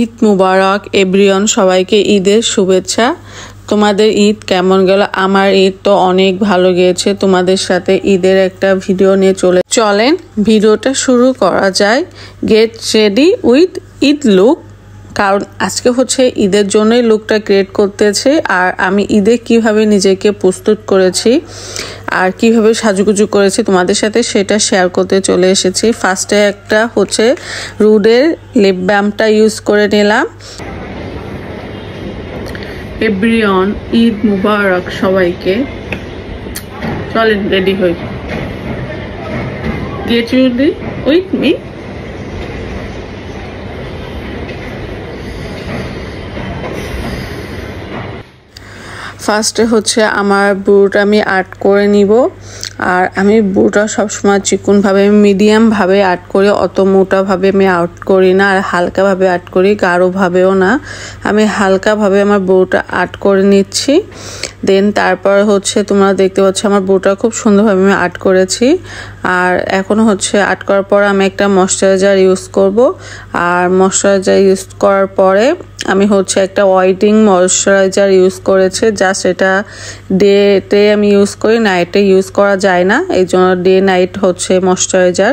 ঈদ মুবারক everyone, সবাইকে ঈদের শুভেচ্ছা। তোমাদের ঈদ কেমন গেল? আমার ঈদ তো অনেক ভালো গিয়েছে। তোমাদের সাথে ঈদের একটা ভিডিও নিয়ে চলেন ভিডিওটা শুরু করা যায়। Get ready with Eid look, কারণ আজকে হচ্ছে ঈদের জন্যই লুকটা ক্রিয়েট করতেছে। আর আমি ঈদে কিভাবে নিজেকে প্রস্তুত করেছি আর কিভাবে সাজুগুজু করেছি তোমাদের সাথে সেটা শেয়ার করতে চলে এসেছি। ফার্স্টে একটা হচ্ছে রুডের লিপ বামটা ইউজ করে নিলাম। এভরিওয়ান, ঈদ মুবারক সবাইকে। চলেন রেডি হই। Get ready with me. ফার্স্টে হচ্ছে আমার ব্রুটা আমি আর্ট করে নিব। আর আমি ব্রুটা সবসময় চিকনভাবে মিডিয়ামভাবে আর্ট করি, অত মোটাভাবে আমি আর্ট করি না, আর হালকাভাবে আর্ট করি, গাঢ়ভাবেও না। আমি হালকাভাবে আমার ব্রুটা আর্ট করে নিচ্ছি। দেন তারপর হচ্ছে তোমরা দেখতে পাচ্ছ আমার ব্রুটা খুব সুন্দরভাবে আমি আর্ট করেছি। আর এখন হচ্ছে আর্ট করার পর আমি একটা ময়শ্চারাইজার ইউজ করব। আর ময়শ্চারাইজার ইউজ করার পরে আমি হচ্ছে একটা হোয়াইটিং ময়শ্চারাইজার ইউজ করেছে। জাস্ট এটা ডেতে আমি ইউজ করি, নাইটে ইউজ করা যায় না, এই জন্য ডে নাইট হচ্ছে ময়শ্চারাইজার।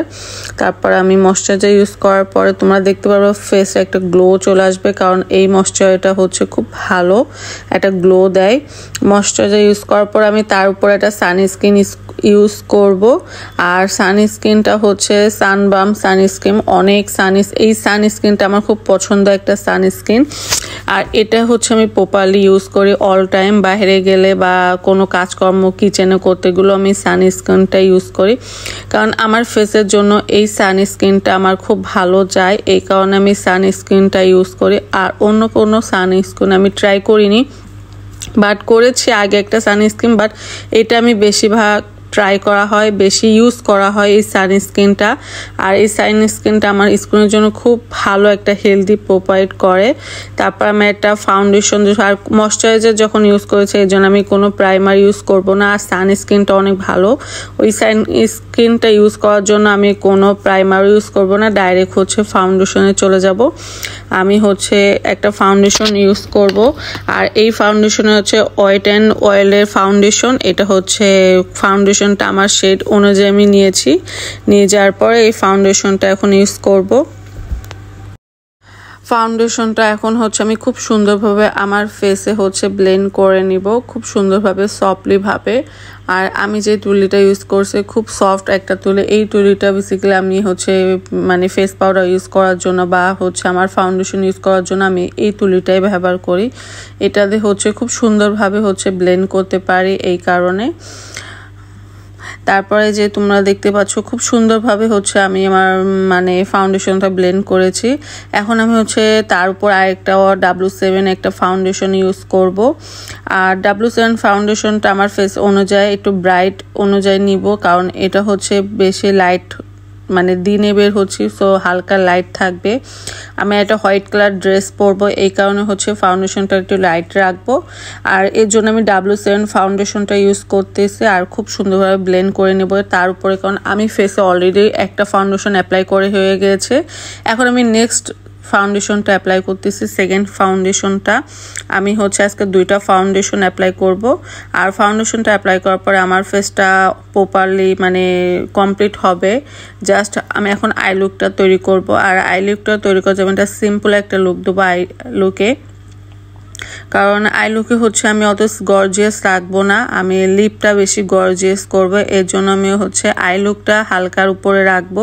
তারপর আমি ময়শ্চারাইজার ইউজ করার পরে তোমরা দেখতে পারবো ফেসে একটা গ্লো চলে আসবে, কারণ এই ময়শ্চারাইজারটা হচ্ছে খুব ভালো একটা গ্লো দেয়। ময়শ্চারাইজার ইউজ করার পর আমি তার উপর একটা সানস্ক্রিন ইউজ করব। আর সানস্ক্রিনটা হচ্ছে সানবাম সানস্ক্রিন, এই সানস্ক্রিনটা আমার খুব পছন্দ একটা সানস্ক্রিন। আর এটা হচ্ছে আমি প্রপারলি ইউজ করি অল টাইম, বাইরে গেলে বা কোনো কাজকর্ম কিচেনে করতে গেলে আমি সানস্ক্রিনটা ইউজ করি, কারণ আমার ফেসের জন্য এই সানস্ক্রিনটা আমার খুব ভালো যায়, এই কারণে আমি সানস্ক্রিনটা ইউজ করি। আর অন্য কোনো সানস্ক্রিন আমি ট্রাই করিনি, বাট করেছি আগে একটা সানস্ক্রিন, বাট এটা আমি বেশিরভাগ ট্রাই করা হয়, বেশি ইউজ করা হয় এই সানস্ক্রিনটা। আর এই সানস্ক্রিনটা আমার স্কিনের জন্য খুব ভালো একটা হেলদি প্রোভাইড করে। তারপর আমি একটা ফাউন্ডেশন আর ময়শ্চারাইজার যখন ইউজ করেছি এই জন্য আমি কোনো প্রাইমার ইউজ করব না। আর সানস্ক্রিনটা অনেক ভালো, ওই সানস্ক্রিনটা ইউজ করার জন্য আমি কোনো প্রাইমার ইউজ করব না, ডাইরেক্ট হচ্ছে ফাউন্ডেশনে চলে যাব। আমি হচ্ছে একটা ফাউন্ডেশন ইউজ করব। আর এই ফাউন্ডেশনে হচ্ছে ওয়েট অ্যান্ড অয়েলের ফাউন্ডেশন। এটা হচ্ছে ফাউন্ডেশনটা আমার শেড অনুযায়ী আমি নিয়ে যাওয়ার পরে এই ফাউন্ডেশনটা এখন ইউজ করব। ফাউন্ডেশনটা এখন হচ্ছে আমি খুব সুন্দরভাবে আমার ফেসে হচ্ছে ব্লেন্ড করে নিব, খুব সুন্দরভাবে সফটলি ভাবে। আর আমি যে তুলিটা ইউজ করছি খুব সফট একটা তুলি, এই তুলিটা বেসিক্যালি আমি হচ্ছে মানে ফেস পাউডার ইউজ করার জন্য বা হচ্ছে আমার ফাউন্ডেশন ইউজ করার জন্য আমি এই তুলিটাই ব্যবহার করি। এটাতে হচ্ছে খুব সুন্দরভাবে হচ্ছে ব্লেন্ড করতে পারি এই কারণে। তারপরে যে তোমরা দেখতে পাচ্ছ খুব সুন্দরভাবে হচ্ছে আমি আমার মানে ফাউন্ডেশনটা ব্লেন্ড করেছি। এখন আমি হচ্ছে তার উপর আরেকটা W7 একটা ফাউন্ডেশন ইউজ করব। আর W7 ফাউন্ডেশনটা আমার ফেস অনুযায়ী একটু ব্রাইট অনুযায়ী নিব, কারণ এটা হচ্ছে বেশি লাইট মানে দিনে বের হচ্ছি, সো হালকা লাইট থাকবে। আমি একটা হোয়াইট কালার ড্রেস পরবো, এই কারণে হচ্ছে ফাউন্ডেশনটা একটু লাইট রাখবো। আর এর জন্য আমি W7 ফাউন্ডেশনটা ইউজ করতেছি আর খুব সুন্দরভাবে ব্লেন্ড করে নেব তার উপরে, কারণ আমি ফেসে অলরেডি একটা ফাউন্ডেশন অ্যাপ্লাই করে হয়ে গেছে। এখন আমি নেক্সট ফাউন্ডেশনটা অ্যাপ্লাই করতেছি, সেকেন্ড ফাউন্ডেশনটা। আমি হচ্ছে আজকে দুইটা ফাউন্ডেশন অ্যাপ্লাই করব। আর ফাউন্ডেশনটা অ্যাপ্লাই করার পরে আমার ফেসটা প্রপারলি মানে কমপ্লিট হবে। জাস্ট আমি এখন আই লুকটা তৈরি করব। আর আই লুকটা তৈরি করার জন্য একটা সিম্পল একটা লুক দেবো আই লুকে, কারণ আই লুকে হচ্ছে আমি অত গর্জিয়াস রাখবো না, আমি লিপটা বেশি গর্জিয়াস করবো, এর জন্য আমি হচ্ছে আই লুকটা হালকার উপরে রাখবো।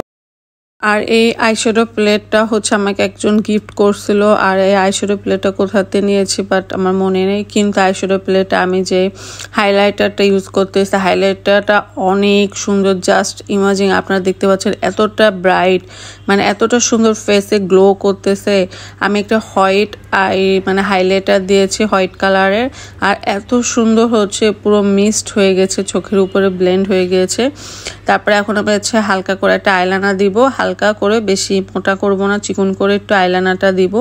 আর এই আইশ্যাডো প্লেটটা হচ্ছে আমাকে একজন গিফট করছিল। আর এই আইশ্যাডো প্লেটটা কোথাতে নিয়েছি বাট আমার মনে নেই, কিন্তু আইশ্যাডো প্লেটটা আমি যে হাইলাইটারটা ইউজ করতেছি, হাইলাইটারটা অনেক সুন্দর, জাস্ট ইমাজিন। আপনারা দেখতে পাচ্ছেন এতটা ব্রাইট, মানে এতটা সুন্দর ফেসে গ্লো করতেছে। আমি একটা হোয়াইট মানে হাইলাইটার দিয়েছি হোয়াইট কালারের, আর এত সুন্দর হচ্ছে পুরো মিস্ট হয়ে গেছে, চোখের উপরে ব্লেন্ড হয়ে গেছে। তারপরে এখন আমি হচ্ছে হালকা করে একটা আইলাইনার দিব, হালকা করে, বেশি মোটা করব না, চিকন করে একটু আইলাইনারটা দিব।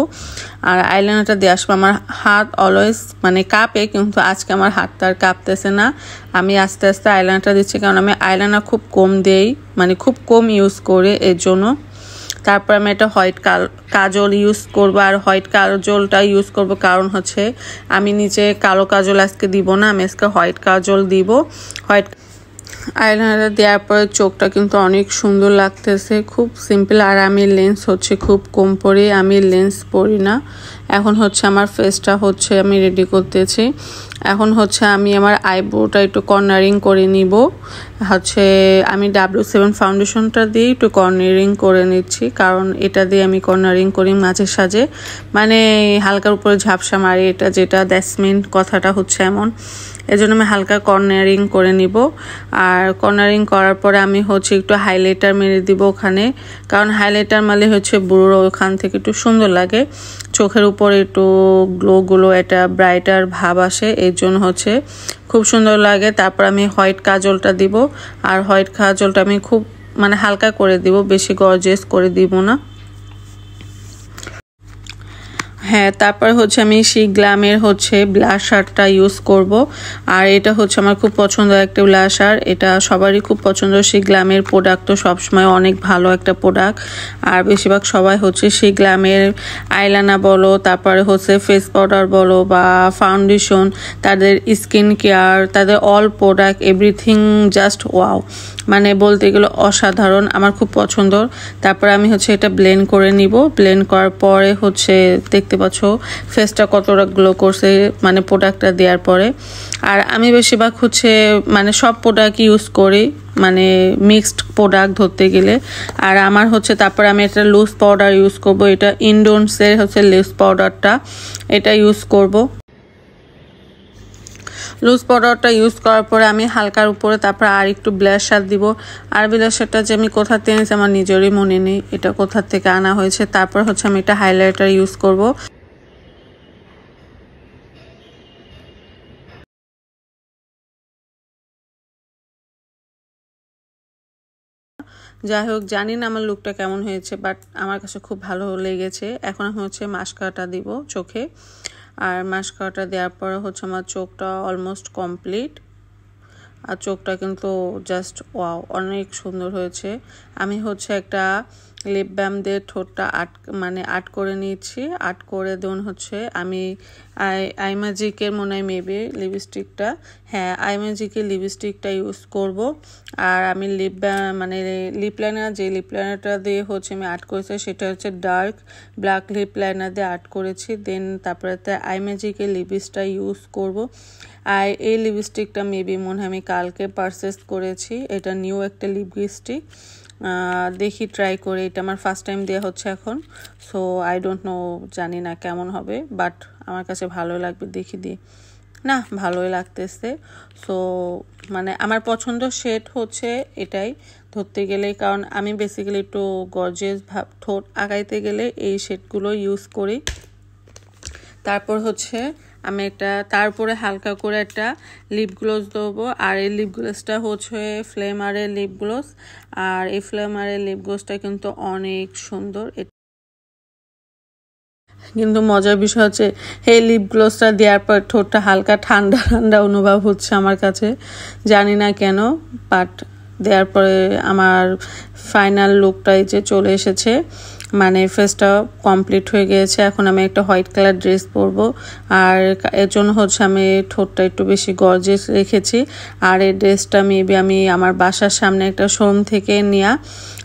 আর আইলাইনারটা দিয়ে আসবো, আমার হাত অলওয়েজ মানে কাঁপে, কিন্তু আজকে আমার হাতটা আর কাঁপতেছে না। আমি আস্তে আস্তে আইলাইনারটা দিচ্ছি, কারণ আমি আইলাইনার খুব কম দেই, মানে খুব কম ইউজ করে, এর জন্য। তারপর আমি একটা হোয়াইট কাজল ইউজ করব। আর হোয়াইট কাজলটা ইউজ করব কারণ হচ্ছে আমি নিচে কালো কাজল আজকে দিব না, আমি আজকে হোয়াইট কাজল দিব। হোয়াইট আইলাইনার দেওয়ার পরে চোখটা কিন্তু অনেক সুন্দর লাগতেছে, খুব সিম্পল। আর আমি লেন্স হচ্ছে খুব কম পরি, আমি লেন্স পরি না। এখন হচ্ছে আমার ফেসটা হচ্ছে আমি রেডি করতেছি। এখন হচ্ছে আমি আমার আইব্রোটা একটু কর্নারিং করে নিব। হচ্ছে আমি W7 ফাউন্ডেশনটা দিয়ে একটু কর্নারিং করে নিচ্ছি, কারণ এটা দিয়ে আমি কর্নারিং করি মাঝে সাঝে, মানে হালকার উপরে ঝাপসা মারি, এটা যেটা দ্যাটসমিন কথাটা হচ্ছে এমন। এজন্য আমি হালকা কর্নারিং করে নিব। আর কর্নারিং করার পরে আমি হচ্ছে একটু হাইলাইটার মেরে দিব ওখানে, কারণ হাইলাইটার মারলে হচ্ছে বুড়ো ওখান থেকে একটু সুন্দর লাগে, চোখের উপরে একটু গ্লো একটা ব্রাইটার ভাব আসে, এর জন্য হচ্ছে খুব সুন্দর লাগে। তারপর আমি হোয়াইট কাজলটা দিব, আর হোয়াইট কাজলটা আমি খুব মানে হালকা করে দিব, বেশি গর্জিয়াস করে দিব না। হ্যাঁ, তারপর হচ্ছে আমি সেই গ্ল্যামের হচ্ছে ব্লাশারটা ইউজ করব। আর এটা হচ্ছে আমার খুব পছন্দের একটা ব্লাশার, এটা সবারই খুব পছন্দ। সেই গ্ল্যামের প্রোডাক্ট তো সবসময় অনেক ভালো একটা প্রোডাক্ট, আর বেশিরভাগ সবাই হচ্ছে সেই গ্ল্যামের আইলাইনার বলো, তারপরে হচ্ছে ফেস পাউডার বলো বা ফাউন্ডেশন, তাদের স্কিন কেয়ার, তাদের all product everything just wow, মানে বলতে গেলে অসাধারণ, আমার খুব পছন্দ। তারপর আমি হচ্ছে এটা ব্লেন্ড করে নিব। ব্লেন্ড করার পরে হচ্ছে দেখতে পাচ্ছ ফেসটা কতটা গ্লো করছে মানে প্রোডাক্টটা দেওয়ার পরে। আর আমি বেশিরভাগ হচ্ছে মানে সব প্রোডাক্ট ইউজ করি, মানে মিক্সড প্রোডাক্ট ধরতে গেলে। আর আমার হচ্ছে তারপরে আমি একটা লুজ পাউডার ইউজ করব, এটা ইন্ডোন্সের হচ্ছে লুজ পাউডারটা, এটা ইউজ করব। লুজ পাউডারটা ইউজ করার পরে আমি হালকার উপরে তারপর আর একটু ব্লাশার দিব। আর ব্লাশারটা যে আমি কোথা থেকে এনেছি আমার নিজেরই মনে নেই এটা কোথা থেকে আনা হয়েছে। তারপর হচ্ছে আমি এটা হাইলাইটার ইউজ করব। যাই হোক, জানি না আমার লুকটা কেমন হয়েছে, বাট আমার কাছে খুব ভালো লেগেছে। এখন আমি হচ্ছে মাস্কারাটা দিব চোখে। আর মাস্কারাটা দেওয়ার পরে হচ্ছে আমার চোখটা অলমোস্ট কমপ্লিট। আর চোখটা কিন্তু জাস্ট ওয়াও, অনেক সুন্দর হয়েছে। আমি হচ্ছে একটা লিপ বাম দিয়ে ঠোঁটটা আর্ট করে নিয়েছি। আর্ট করে দেন হচ্ছে আমি আইম্যাজিকের মনে হয় মেবি লিপস্টিকটা, হ্যাঁ আইম্যাজিকের লিপস্টিকটা ইউজ করব। আর আমি লিপ লাইনার, যে লিপ লাইনারটা দিয়ে হচ্ছে আমি আর্ট করেছি সেটা হচ্ছে ডার্ক ব্ল্যাক লিপ লাইনার দিয়ে আর্ট করেছি। দেন তারপরে আইম্যাজিকের লিপস্টিকটা ইউজ করব। আর এই লিপস্টিকটা মেবি মনে হয় আমি কালকে পারচেস করেছি, এটা নিউ একটা লিপস্টিক। দেখি ট্রাই করে, এটা আমার ফার্স্ট টাইম দেওয়া হচ্ছে এখন, সো আই ডোন্ট নো, জানি না কেমন হবে, বাট আমার কাছে ভালো লাগবে, দেখি দিয়ে না ভালোই লাগতেছে। সো মানে আমার পছন্দ শেড হচ্ছে এটাই ধরতে গেলে, কারণ আমি বেসিক্যালি একটু গর্জিয়াস ভাব ঠোঁট আগাইতে গেলে এই শেডগুলো ইউজ করি। তারপর হচ্ছে আমি তারপরে হালকা করে একটা লিপ গ্লোস দেবো। আর এই লিপ গ্লোসটা হচ্ছে ফ্লেমারের লিপ গ্লোস। আর এই ফ্লেমারের লিপ গ্লোসটা কিন্তু অনেক সুন্দর। কিন্তু মজার বিষয় হচ্ছে এই লিপ গ্লোসটা দেওয়ার পর ঠোঁটটা হালকা ঠান্ডা ঠান্ডা অনুভব হচ্ছে আমার কাছে, জানি না কেন, বাট দেওয়ার পরে আমার ফাইনাল লুকটাই যে চলে এসেছে, মানে ফেসটা কমপ্লিট হয়ে গিয়েছে। এখন আমি একটা হোয়াইট কালার ড্রেস পরবো, আর এর জন্য হচ্ছে আমি ঠোঁটটা একটু বেশি গর্জিয়াস রেখেছি। আর এই ড্রেসটা মেবি আমি আমার বাসার সামনে একটা শোরুম থেকে নেওয়া,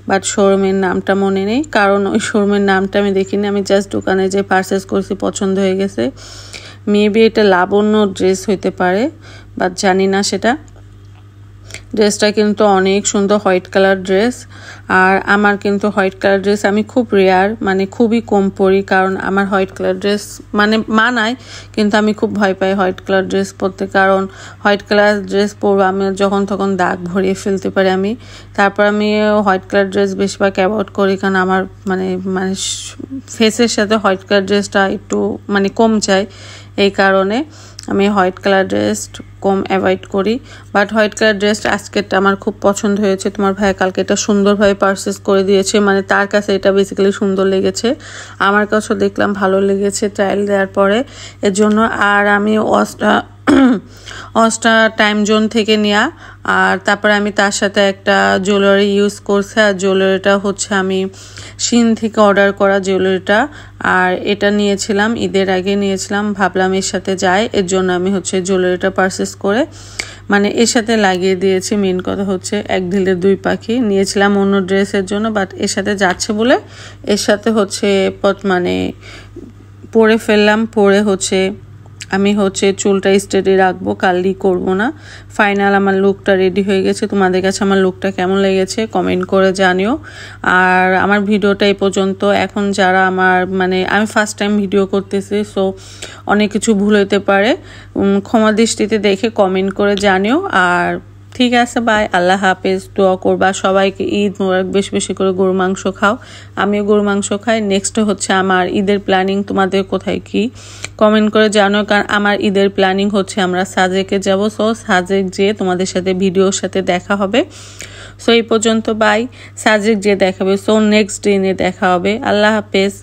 বাট শোরুমের নামটা মনে নেই, কারণ ওই শোরুমের নামটা আমি দেখিনি, আমি জাস্ট দোকানে যে পারচেস করছি পছন্দ হয়ে গেছে। মেবি এটা লাবণ্য ড্রেস হইতে পারে, বাট জানি না সেটা। ড্রেসটা কিন্তু অনেক সুন্দর, হোয়াইট কালার ড্রেস। আর আমার কিন্তু হোয়াইট কালার ড্রেস আমি খুব রেয়ার, মানে খুবই কম পরি, কারণ আমার হোয়াইট কালার ড্রেস মানে মানায়, কিন্তু আমি খুব ভয় পাই হোয়াইট কালার ড্রেস পরতে, কারণ হোয়াইট কালার ড্রেস পরবো আমি যখন তখন দাগ ভরিয়ে ফেলতে পারি আমি। তারপর আমি হোয়াইট কালার ড্রেস বেশিরভাগ অ্যাভয়েড করি, কারণ আমার মানে মানে ফেসের সাথে হোয়াইট কালার ড্রেসটা একটু মানে কম যায়, এই কারণে আমি হোয়াইট কালার ড্রেস কম অ্যাভয়েড করি। বাট হোয়াইট কালার ড্রেসটা আজকেরটা আমার খুব পছন্দ হয়েছে। তোমার ভাই কালকে এটা সুন্দরভাবে পারচেস করে দিয়েছে, মানে তার কাছে এটা বেসিক্যালি সুন্দর লেগেছে, আমার কাছেও দেখলাম ভালো লেগেছে ট্রায়াল দেওয়ার পরে, এর জন্য। আর আমি ওয়াশটা অস্টা টাইম জোন থেকে নেওয়া। আর তারপরে আমি তার সাথে একটা জুয়েলারি ইউজ করছি, আর জুয়েলারিটা হচ্ছে আমি শিন থেকে অর্ডার করা জুয়েলারিটা। আর এটা নিয়েছিলাম ঈদের আগে নিয়েছিলাম, ভাবলাম এর সাথে যায়, এর জন্য আমি হচ্ছে জুয়েলারিটা পারচেস করে মানে এর সাথে লাগিয়ে দিয়েছি। মেন কথা হচ্ছে এক ঢিলে দুই পাখি, নিয়েছিলাম অন্য ড্রেসের জন্য, বাট এর সাথে যাচ্ছে বলে এর সাথে হচ্ছে মানে পরে ফেললাম। পরে হচ্ছে আমি হচ্ছে চুলটা স্ট্রেটে রাখবো, কার্লি করব না। ফাইনাল আমার লুকটা রেডি হয়ে গেছে। তোমাদের কাছে আমার লুকটা কেমন লেগেছে কমেন্ট করে জানিও। আর আমার ভিডিওটা এই পর্যন্ত। এখন যারা আমার মানে আমি ফার্স্ট টাইম ভিডিও করতেছি, সো অনেক কিছু ভুল হতে পারে, ক্ষমা দৃষ্টিতে দেখে কমেন্ট করে জানিও। আর ঠিক আছে, বাই, আল্লাহ হাফেজ। দোয়া করবা সবাইকে, ঈদ মোবারক, বেশি বেশি করে গরু মাংস খাও, আমিও গরু মাংস খাই। নেক্সট হচ্ছে আমার ঈদের প্ল্যানিং, তোমাদের কোথায় কি কমেন্ট করে জানো, কারণ আমার ঈদের প্ল্যানিং হচ্ছে আমরা সাজেকে যাব। সো সাজেক যেয়ে তোমাদের সাথে ভিডিওর সাথে দেখা হবে। সো এই পর্যন্ত, বাই। সাজেক যে দেখাবে, সো নেক্সট দিনে দেখা হবে। আল্লাহ হাফেজ।